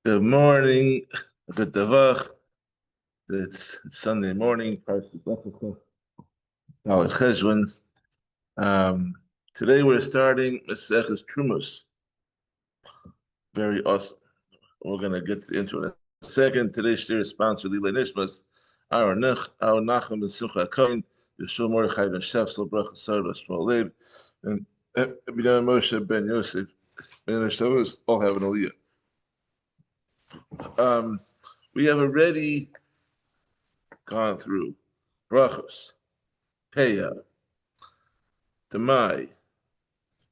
Good morning. Good davach. It's Sunday morning. Um, Today we're starting Maseches Terumos. Very awesome. We're gonna get to the intro in a second. Today's share is sponsored Levi Nishmas, our Nachum and Sucha Kohen, Yeshua Mordechai ben Shepsel, Bracha Sarah Shmuel Leib, and Ebidan Moshe ben Yosef. And the show is all having a we have already gone through brachos, peah, demai,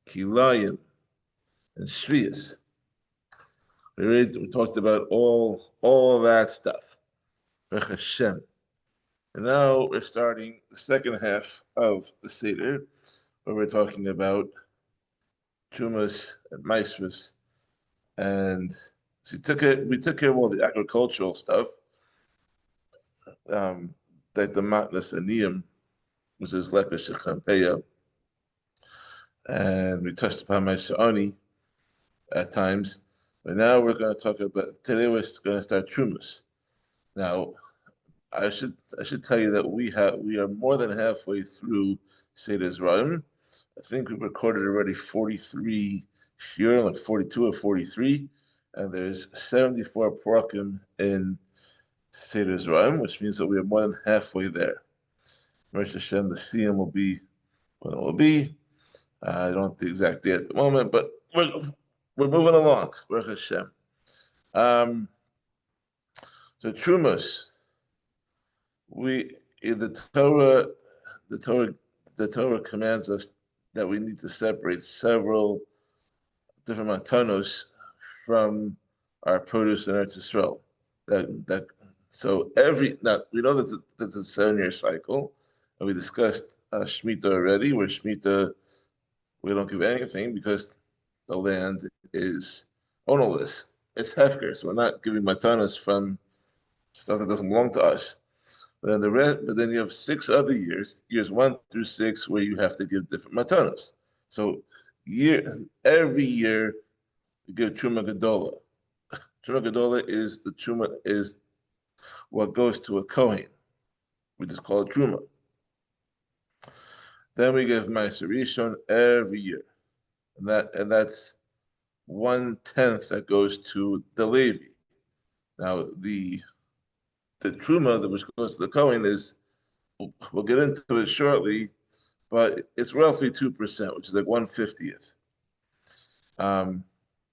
kilayim, and shvius. We talked about all that stuff. Hashem. And now we're starting the second half of the Seder, where we're talking about Chumash and Meisar, and so we took care of all the agricultural stuff, like the matnas and niyam, which is like a shechampeya, and we touched upon Meisar at times. But now we're going to talk about today. We're going to start Trumas. Now, I should tell you that we are more than halfway through Seder's Run. I think we've recorded already 43 here, like 42 or 43, and there's 74 perakim in Seder's Run, which means that we are more than halfway there. Rosh Hashem, the Siyam will be what it will be. I don't know the exact day at the moment, but we're moving along. Baruch Hashem. So Trumas, the Torah commands us that we need to separate several different matanos from our produce in Eretz Yisrael. So now we know that it's a 7-year cycle, and we discussed Shemitah already, where Shemitah we don't give anything because the land is ownerless. It's hefker, so we're not giving matanos from stuff that doesn't belong to us. But then you have 6 other years 1 through 6, where you have to give different matanos. So every year you give Trumah Gedola. Trumah Gedola is what goes to a Kohen. We just call it Trumah. Then we give Meisar Rishon every year, and that's 1/10 that goes to the Levi. Now the Trumah which goes to the Kohen is, we'll get into it shortly, but it's roughly 2%, which is like 1/50th.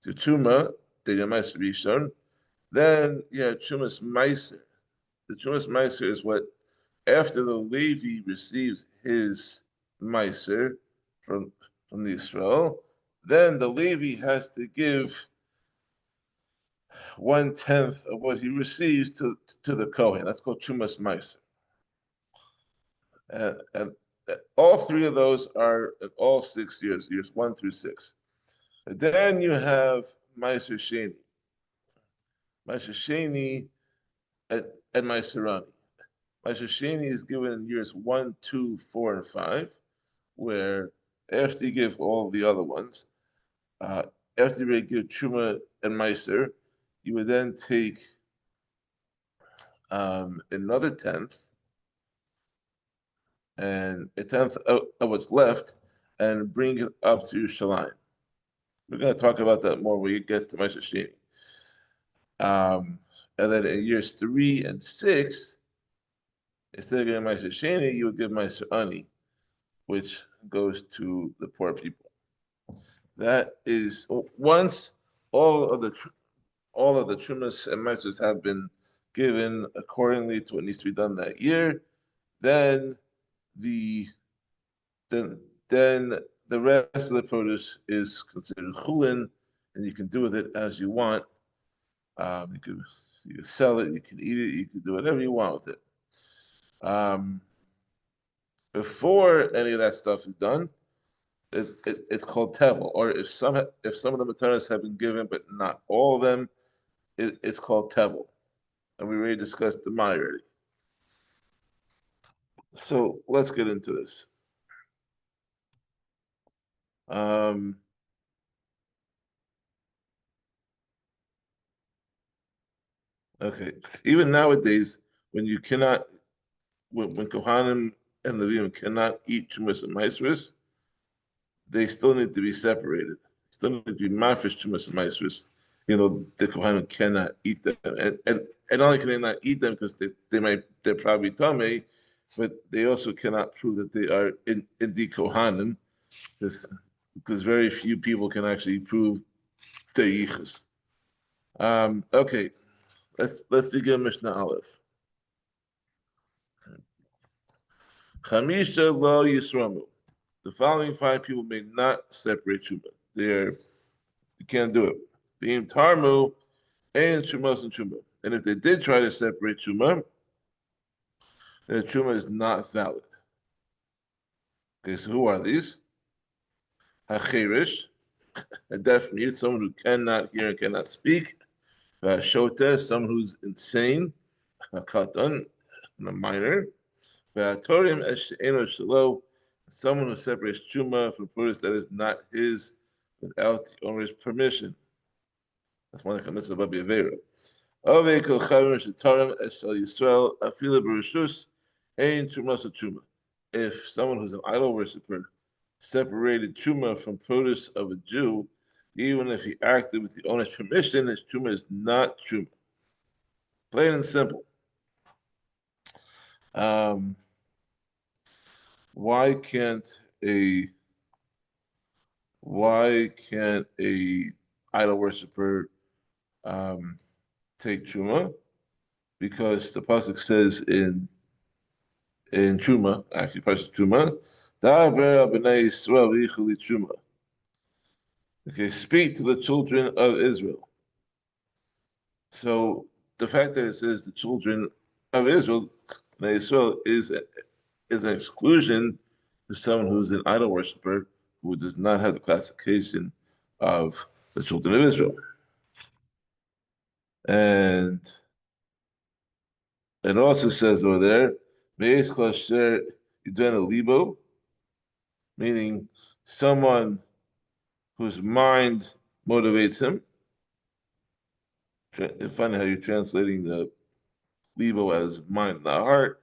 The Trumah, the Meisar Rishon, then Chumash Meisar. The Chumash Meisar is what, after the Levi receives his Meisar from the Israel, then the Levi has to give 1/10 of what he receives to the Kohen. That's called Chumash Meisar. And all 3 of those are in all 6 years 1 through 6. And then you have Meisar Sheni. Meisar Sheni and Meisarani. Meisar Sheni is given in years 1, 2, 4, and 5, where after you give all the other ones, after you give Trumah and Meisar, you would then take another 10th, and a 10th of what's left, and bring it up to Yerushalayim. We're going to talk about that more when we get to Meisar Sheni. And then in years 3 and 6, instead of giving Meisar Sheni, you would give Meisar Ani, which goes to the poor people. That is, once all of the Trumas and Meisars have been given accordingly to what needs to be done that year, then the rest of the produce is considered chulin, and you can do with it as you want. You can sell it, you can eat it, you can do whatever you want with it. Before any of that stuff is done, it's called tevel. Or if some of the matanos have been given, but not all of them, it's called tevel. And we already discussed the Mai already. So let's get into this. Okay. Even nowadays, when you cannot, when Kohanim and Leviim cannot eat Chumash Meisar, they still need to be separated. Still need to be mafish Chumash Meisar. The Kohanim cannot eat them, and not only can they not eat them because they're probably tummy, but they also cannot prove that they are in the Kohanim because very few people can actually prove their yichus. Okay, let's begin Mishnah Aleph. Chamisha lo yisramu. The following five people may not separate Trumah. You can't do it. Being Tarmu and Trumos and Trumah. And if they did try to separate Trumah, then Trumah is not valid. Okay, so who are these? Hacherish, a deaf mute, someone who cannot hear and cannot speak. Shota, someone who's insane. Katan, a minor. Torim Eno Shalo, someone who separates Truma from produce that is not his without the owner's permission. That's one that comes above Yavera. Ove Kol Chavim Shetarim Eshel Yisrael Afila Berushus Ein Truma Truma. If someone who's an idol worshiper separated Truma from produce of a Jew, even if he acted with the owner's permission, his Truma is not Truma. Plain and simple. Why can't a idol worshiper take truma? Because the pasuk says in Trumah, actually, pasuk Trumah, "Da'aber b'nei Yisrael v'yichuli Trumah." Okay, speak to the children of Israel. So the fact that it says the children of Israel, b'nei Yisrael, is an exclusion to someone who's an idol worshiper who does not have the classification of the children of Israel. And it also says over there, meaning someone whose mind motivates him. It's funny how you're translating the libo as mind, not heart,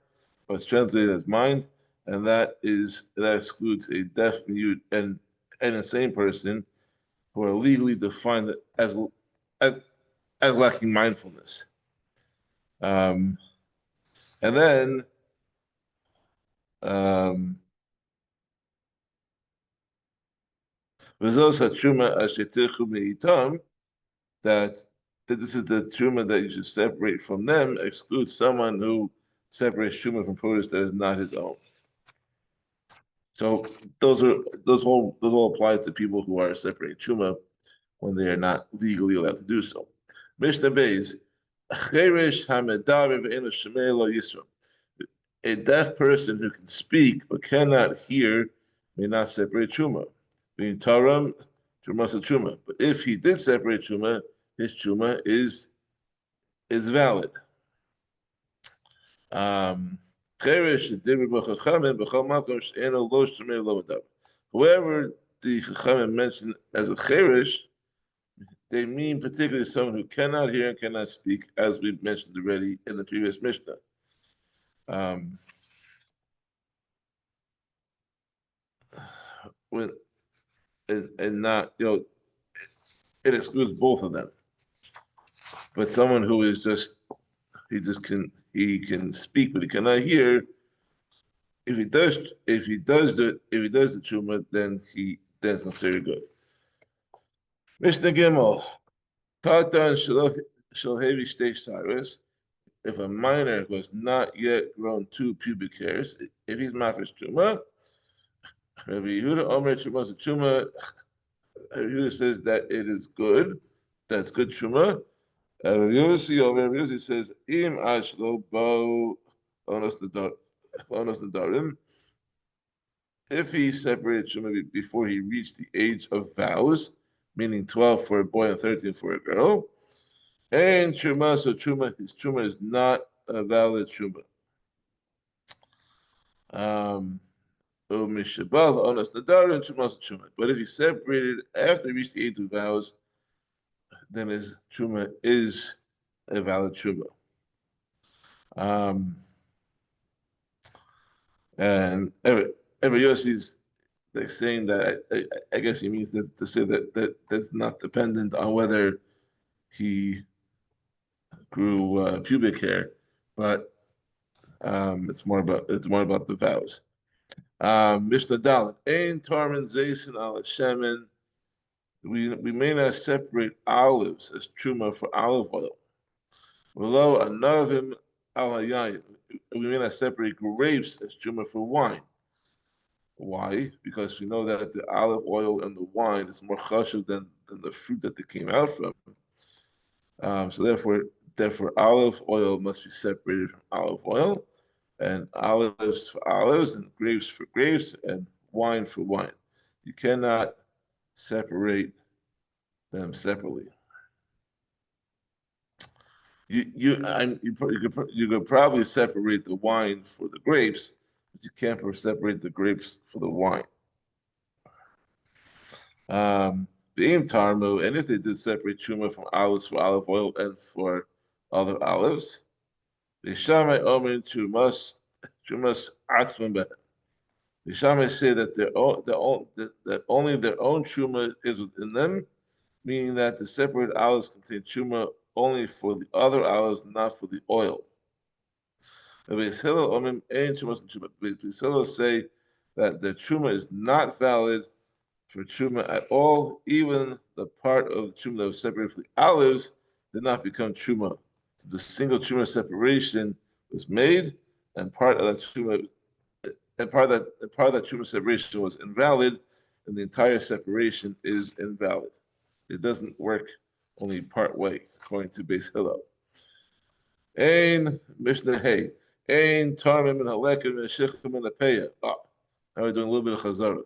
but it's translated as mind, and that excludes a deaf, mute, and insane person who are legally defined as lacking mindfulness. And then that this is the truma that you should separate from them, excludes someone who separates truma from produce that is not his own. So those all apply to people who are separating truma when they are not legally allowed to do so. Mishnah Beis, a deaf person who can speak but cannot hear may not separate truma. Being taram, truma. But if he did separate truma, his truma is valid. Whoever the Chachamim mentioned as a cherish, they mean particularly someone who cannot hear and cannot speak, as we mentioned already in the previous Mishnah. And not, it excludes both of them. But someone who is he can speak but he cannot hear. If he does the truma, then it's considered good. Mishnah Gimel, Tatan Shalhevi Shtei Cyrus. If a minor who has not yet grown 2 pubic hairs, if he's mafish truma, Rabbi Yehuda Omer Truma Truma, Rabbi Yehuda says that it is good. That's good truma. Rabbi Yossi says, Im Ashlo Bo Onos Nadarim. If he separated truma before he reached the age of vows, meaning 12 for a boy and 13 for a girl, and truma, so his truma is not a valid truma. But if he separated after he reached the age of vows, then his truma is a valid truma. And every Yossi's like saying that I guess he means that to say that's not dependent on whether he grew pubic hair, but it's more about the vows. Mishnah Dalet, Ein Tarmin Zaysin al Shemen. We may not separate olives as truma for olive oil. Below anavim al hayayin. We may not separate grapes as truma for wine. Why? Because we know that the olive oil and the wine is more chashuv than the fruit that they came out from. So therefore, olive oil must be separated from olive oil, and olives for olives, and grapes for grapes, and wine for wine. You cannot separate them separately. You could probably separate the wine for the grapes, but you can't separate the grapes for the wine. Being tarmu, and if they did separate truma from olives for olive oil and for other olives, the Shammai omer trumas atzman beh. The Shammai say that that only their own truma is within them, meaning that the separate olives contain truma only for the other olives, not for the oil. The Beis Hillel say that the truma is not valid for truma at all. Even the part of the truma that was separated from the olives did not become truma. So the single truma separation was made, and part of that truma separation was invalid, and the entire separation is invalid. It doesn't work only part way, according to Beis Hillel. Ein Mishnah Hey. Ein Tarmim and Halekim and Shechim and Apeya. Now we're doing a little bit of Chazara.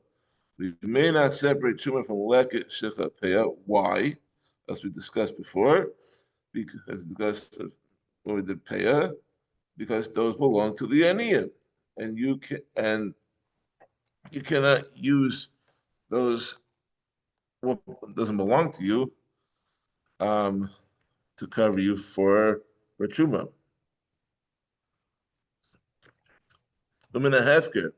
We may not separate Truma from Leket, Shechim, Apeya. Why? As we discussed before, because of what we did Peya, because those belong to the Aniyim. And you cannot use those what doesn't belong to you to cover you for truma. I'm in a hefker,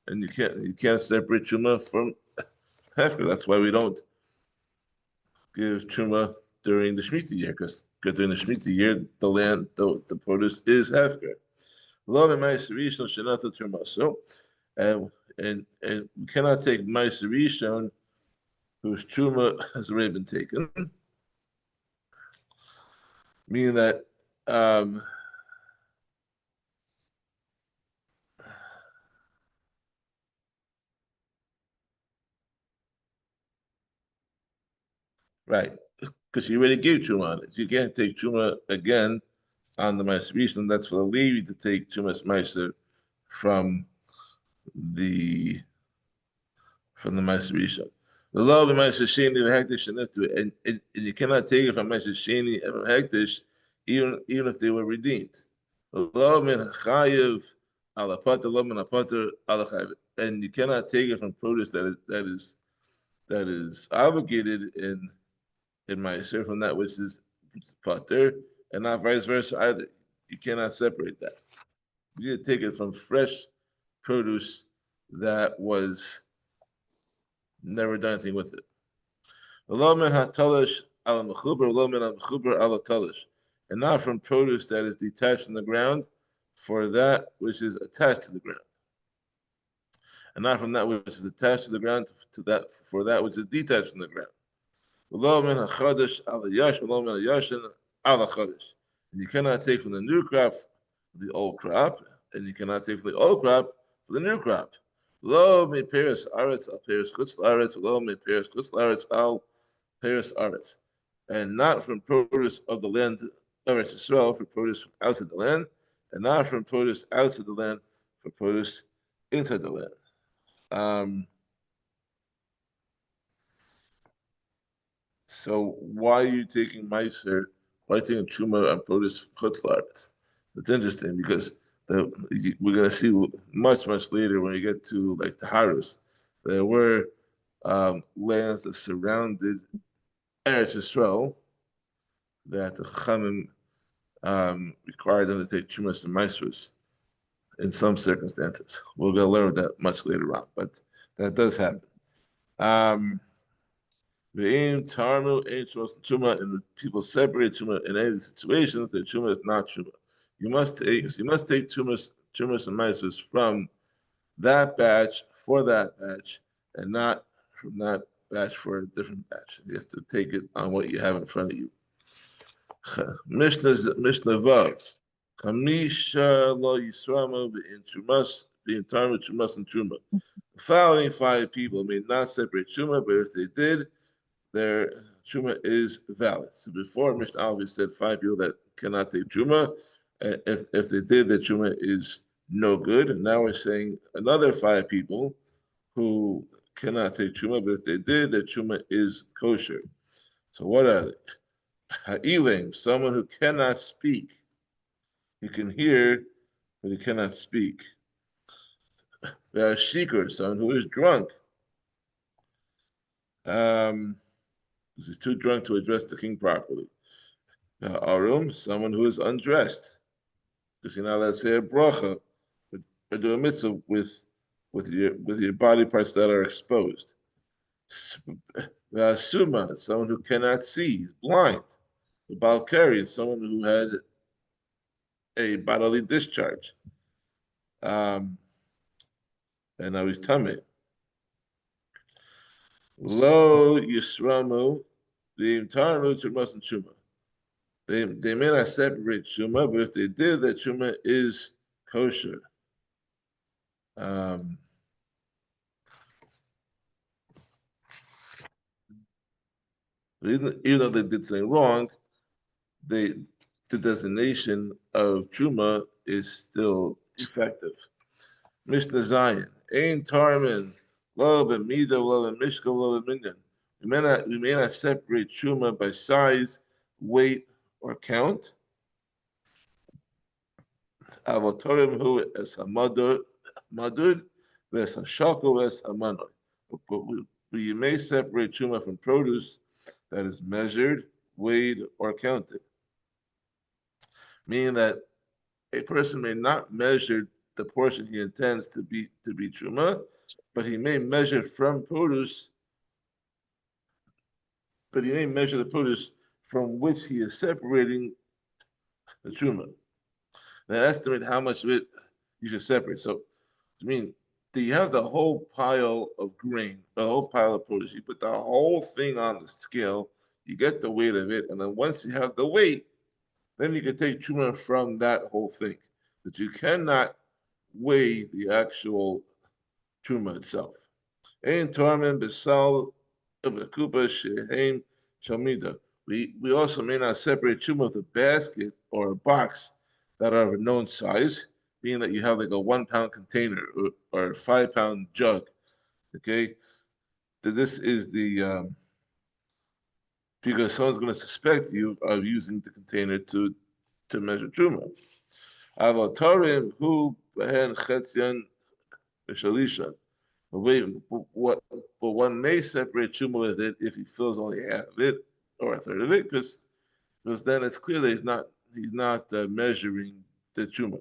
and you can't separate truma from hefker. That's why we don't give truma during the Shemitah year, because during the Shemitah year the land, the produce is hefker. Love and Meiser Rishon Shenata Terumos. And we cannot take Meiser Rishon whose truma has already been taken, meaning that right, because you already gave truma on it. You can't take truma again on the Meiser Rishon. That's for the Levi to take Chumash Meisar from the Meiser Rishon. The law of the Meiser Sheni v'hektish and you cannot take it from Meiser Sheni and hektish, even if they were redeemed. The law of chayiv ala pater, law min pater ala chayiv, and you cannot take it from produce that is obligated in Meiser from that which is pater, and not vice versa either. You cannot separate that. You need to take it from fresh produce that was never done anything with it. And not from produce that is detached from the ground for that which is attached to the ground. And not from that which is attached to the ground for that which is detached from the ground. And you cannot take from the new crop the old crop, and you cannot take from the old crop for the new crop. Lo me peres aretz al peres chutz laaretz, lo me peres chutz laaretz al peres aretz, and not from produce of the land of Israel for produce from outside the land, and not from produce outside the land for produce inside the land. So why are you taking Meiser? Why are you taking Truma on produce chutz laaretz? It's interesting because we're going to see much later when we get to like the Harus. There were lands that surrounded Eretz Yisrael that the Chachamim required them to take Chumash Meisar in some circumstances. We're going to learn that much later on, but that does happen. And the people separate Trumah in any situations that Trumah is not Trumah. You must take Trumah and Meisar from that batch for that batch, and not from that batch for a different batch. You have to take it on what you have in front of you. Mishnah Vav. Chamisha lo Yisramu in Chumash, being Tarmu Chumash and Trumah. The following 5 people may not separate Trumah, but if they did, their Trumah is valid. So before Mishnah Alvi said 5 people that cannot take Trumah. If they did, the Trumah is no good. And now we're saying another 5 people who cannot take Trumah, but if they did, their Trumah is kosher. So what are they? Ha'ilim, someone who cannot speak. He can hear, but he cannot speak. Shikar, someone who is drunk. Because he's too drunk to address the king properly. Arum, someone who is undressed. Because you're not allowed to say a bracha or do a mitzvah with your body parts that are exposed. Suma, someone who cannot see, he's blind. The Balkari is someone who had a bodily discharge. And now he's tummy. Lo Yisramu, the Tarmu Terumos and Trumah. They may not separate Trumah, but if they did, that Trumah is kosher. Even though they did something wrong, the designation of Trumah is still effective. Mishnah Zion, Ein Tarmin, Lo B'Mida, Lo B'Mishka, Lo B'Minyan. We may not separate Trumah by size, weight, or count. Avotorim hu es hamadud, ves hashakol es hamanoi. But we may separate Trumah from produce that is measured, weighed, or counted. Meaning that a person may not measure the portion he intends to be Trumah, but he may measure from produce, but he may measure the produce from which he is separating the Trumah. And estimate how much of it you should separate. So, I mean, do you have the whole pile of grain, the whole pile of produce? You put the whole thing on the scale, you get the weight of it, and then once you have the weight, then you can take Trumah from that whole thing. But you cannot weigh the actual Trumah itself. Ein Tormin Besal Bekupa Sheheim Shalmida. We also may not separate Trumah with a basket or a box that are of a known size, meaning that you have like a 1 pound container or a 5 pound jug. Okay, this is the because someone's going to suspect you of using the container to measure Trumah. Avotarim who behen chetzian b'shalisha. But one may separate Trumah with it if he fills only half of it or a third of it, because then it's clear that he's not measuring the Trumah.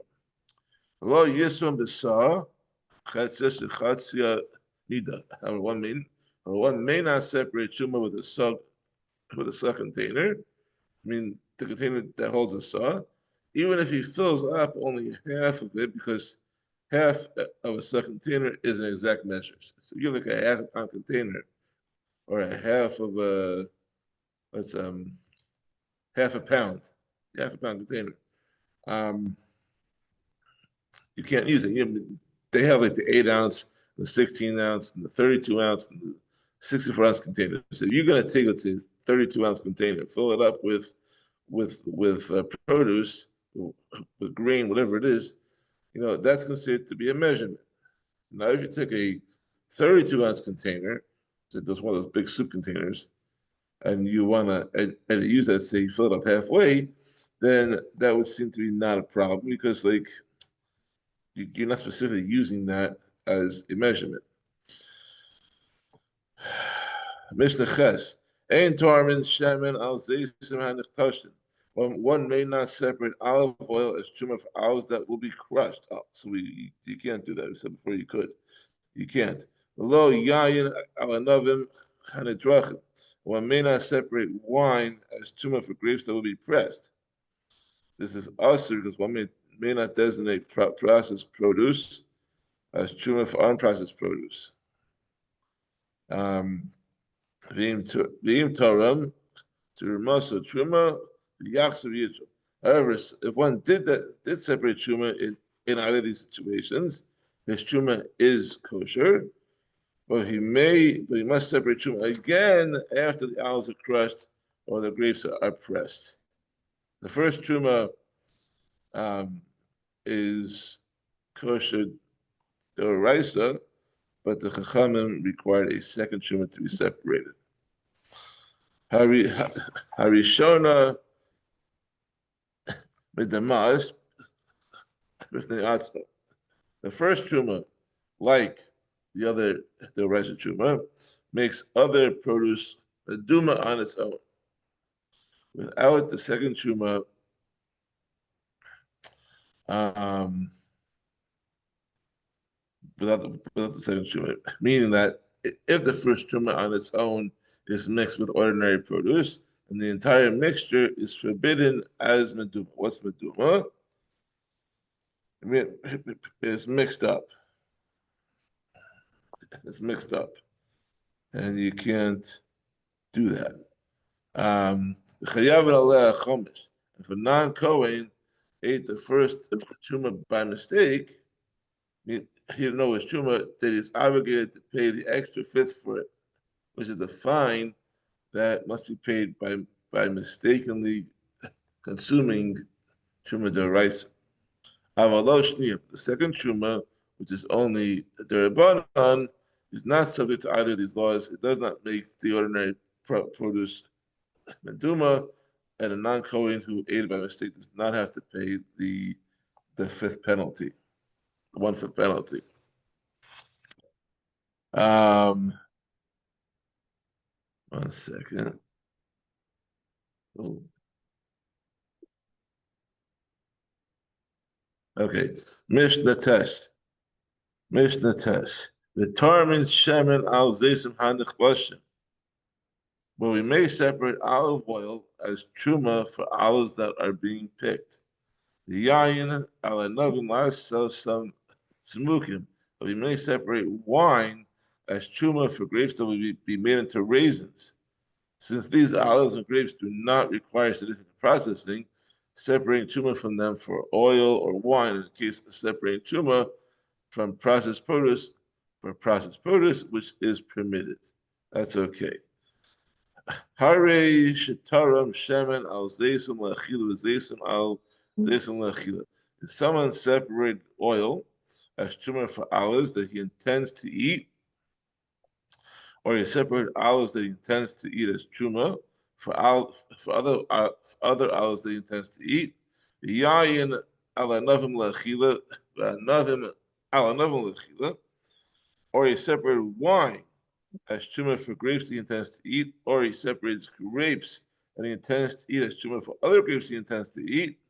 Lo yisram b'sah chetzes chetzia nida. One may not separate Trumah with a saw container. I mean, the container that holds a saw, even if he fills up only half of it, because half of a saw container is an exact measure. So you look at half a pound container, or a half of a half a pound container. You can't use it. They have like the 8 ounce, the 16 ounce, and the 32 ounce, and the 64 ounce container. So you're going to take, let's say, 32 ounce container, fill it up with produce, with grain, whatever it is. That's considered to be a measurement. Now, if you take a 32 ounce container, so that's one of those big soup containers, and you want to and use that, say you fill it up halfway, then that would seem to be not a problem, because like you're not specifically using that as a measurement. Mishnah Ches, Ein Tormin Shemen Al Zeisim HaNichtashin. One may not separate olive oil as truma for olives that will be crushed. Oh, so you can't do that. We said before you could. You can't. Below yayin alanovim hanedrachim. One may not separate wine as truma for grapes that will be pressed. This is also because one may not designate processed produce as truma for unprocessed produce. V'im Torah Terumos Trumah Yachsav Yitzie. However, if one did separate Trumah in either of these situations, his Trumah is kosher, but he must separate Trumah again after the olives are crushed or the grapes are pressed. The first Trumah is kosher d'oraisa, but the Chachamim required a second Trumah to be separated. Harishona Midamas the first Trumah, like the rest of Trumah, makes other produce a duma on its own. Without the second Trumah, without the second Trumah, meaning that if the first Trumah on its own is mixed with ordinary produce, and the entire mixture is forbidden as meduma. What's meduma? I mean, it's mixed up. It's mixed up, and you can't do that. If a non-Kohen ate the first truma by mistake, he didn't know it was truma, that he's obligated to pay the extra fifth for it, which is the fine that must be paid by mistakenly consuming truma d'oraisa. The second truma, which is only derabanan, is not subject to either of these laws. It does not make the ordinary produce meduma, and a non-Kohen who ate it by mistake does not have to pay the fifth penalty, the 1/5 penalty. One second. Oh. Okay, Mishnah test. The Tormin shemen al zesim hanich. But we may separate olive oil as truma for olives that are being picked. The yayin ala novim some smukim. But we may separate wine as truma for grapes that will be made into raisins. Since these olives and grapes do not require significant processing, separating truma from them for oil or wine in the case of separating truma from processed produce for processed produce, which is permitted. That's okay. Hare shetaram shemen al zeisum lachila zeisum al zeisum lachila. If someone separated oil as truma for olives that he intends to eat, or he separated olives that he intends to eat as truma for other olives that he intends to eat, yayin ala navim lachila, navim ala navim lachila, or he separated wine as truma for grapes he intends to eat, or he separates grapes and he intends to eat as truma for other grapes he intends to eat,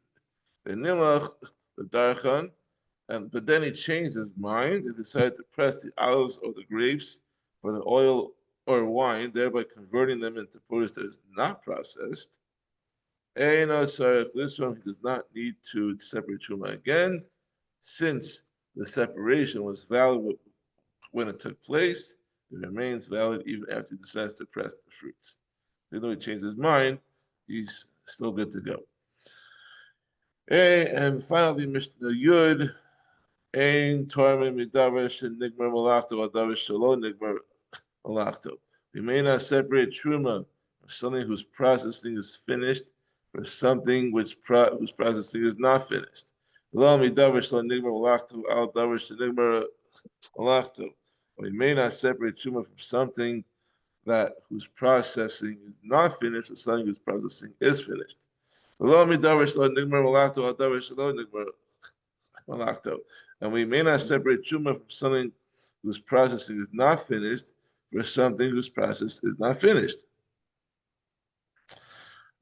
the nimach, the darchan, but then he changed his mind and decided to press the olives or the grapes for the oil or wine, thereby converting them into produce that is not processed. So this one he does not need to separate truma again, since the separation was valid when it took place. It remains valid even after he decides to press the fruits. Even though he changed his mind, he's still good to go. And finally, Mishnah Yud, Ein Torah Midavesh and Nigmar Malachto Adavesh Shalom Nigmar Malachto. We may not separate truma from something whose processing is finished for something whose processing is not finished. Lo Midavesh Shalom Nigmar Malachto Al Davesh Nigmar Malachto. We may not separate truma from something whose processing is not finished or something whose processing is finished. And we may not separate truma from something whose processing is not finished for something whose process is not finished.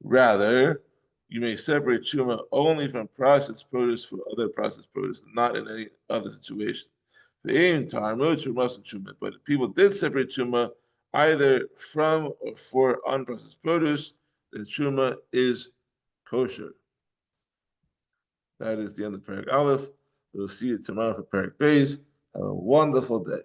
Rather, you may separate Trumah only from processed produce for other processed produce, not in any other situation. But if people did separate Trumah either from or for unprocessed produce, then Trumah is kosher. That is the end of Perek Aleph. We'll see you tomorrow for Perek Beis. Have a wonderful day.